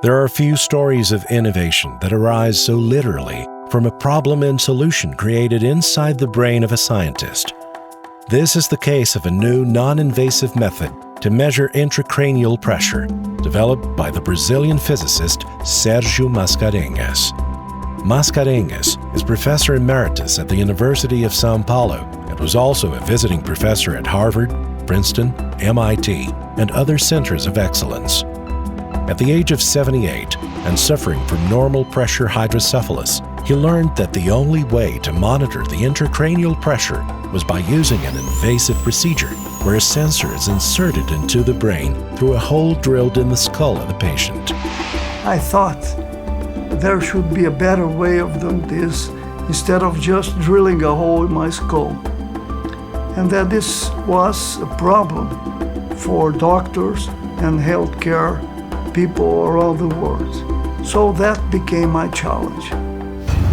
There are few stories of innovation that arise so literally from a problem and solution created inside the brain of a scientist. This is the case of a new non-invasive method to measure intracranial pressure, developed by the Brazilian physicist Sérgio Mascarenhas. Mascarenhas is Professor Emeritus at the University of São Paulo and was also a visiting professor at Harvard, Princeton, MIT, and other centers of excellence. At the age of 78 and suffering from normal pressure hydrocephalus, he learned that the only way to monitor the intracranial pressure was by using an invasive procedure where a sensor is inserted into the brain through a hole drilled in the skull of the patient. I thought there should be a better way of doing this instead of just drilling a hole in my skull. And that this was a problem for doctors and healthcare people around the world. So that became my challenge.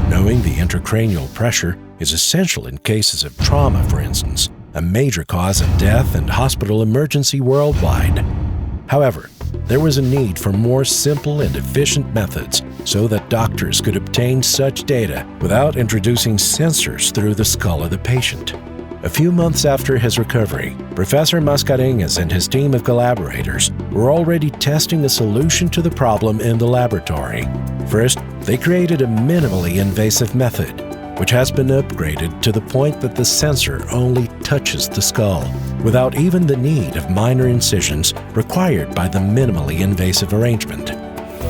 Knowing the intracranial pressure is essential in cases of trauma, for instance, a major cause of death and hospital emergency worldwide. However, there was a need for more simple and efficient methods so that doctors could obtain such data without introducing sensors through the skull of the patient. A few months after his recovery, Professor Mascarenhas and his team of collaborators were already testing a solution to the problem in the laboratory. First, they created a minimally invasive method, which has been upgraded to the point that the sensor only touches the skull, without even the need of minor incisions required by the minimally invasive arrangement.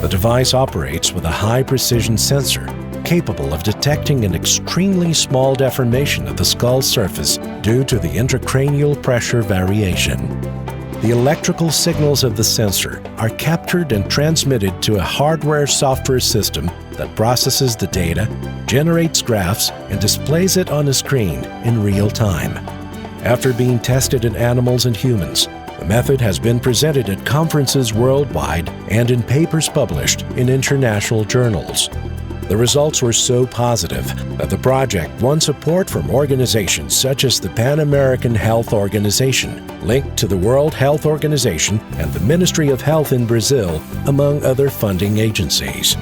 The device operates with a high-precision sensor capable of detecting an extremely small deformation of the skull surface due to the intracranial pressure variation. The electrical signals of the sensor are captured and transmitted to a hardware-software system that processes the data, generates graphs, and displays it on a screen in real time. After being tested in animals and humans, the method has been presented at conferences worldwide and in papers published in international journals. The results were so positive that the project won support from organizations such as the Pan American Health Organization, linked to the World Health Organization and the Ministry of Health in Brazil, among other funding agencies.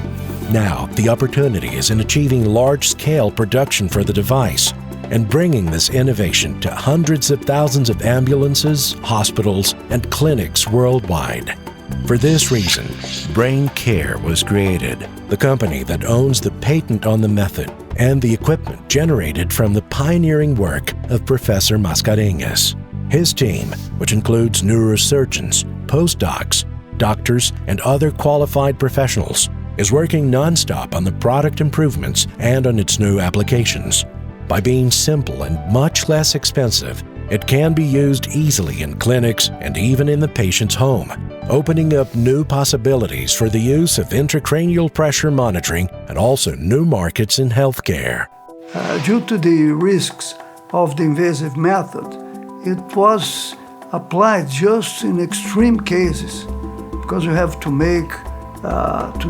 Now, the opportunity is in achieving large-scale production for the device and bringing this innovation to hundreds of thousands of ambulances, hospitals, and clinics worldwide. For this reason, Braincare was created, the company that owns the patent on the method and the equipment generated from the pioneering work of Professor Mascarenhas. His team, which includes neurosurgeons, postdocs, doctors, and other qualified professionals, is working non-stop on the product improvements and on its new applications. By being simple and much less expensive, it can be used easily in clinics and even in the patient's home, opening up new possibilities for the use of intracranial pressure monitoring and also new markets in healthcare. Due to the risks of the invasive method, it was applied just in extreme cases because you have to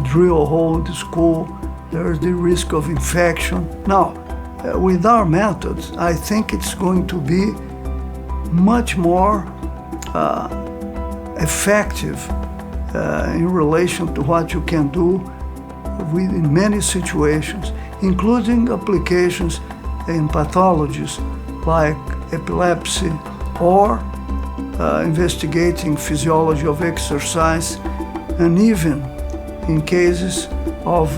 drill a hole in the skull. There's the risk of infection. Now, with our methods, I think it's going to be much more effective in relation to what you can do in many situations, including applications in pathologies like epilepsy or investigating physiology of exercise, and even in cases of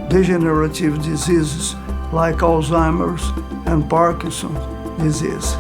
degenerative diseases like Alzheimer's and Parkinson's disease.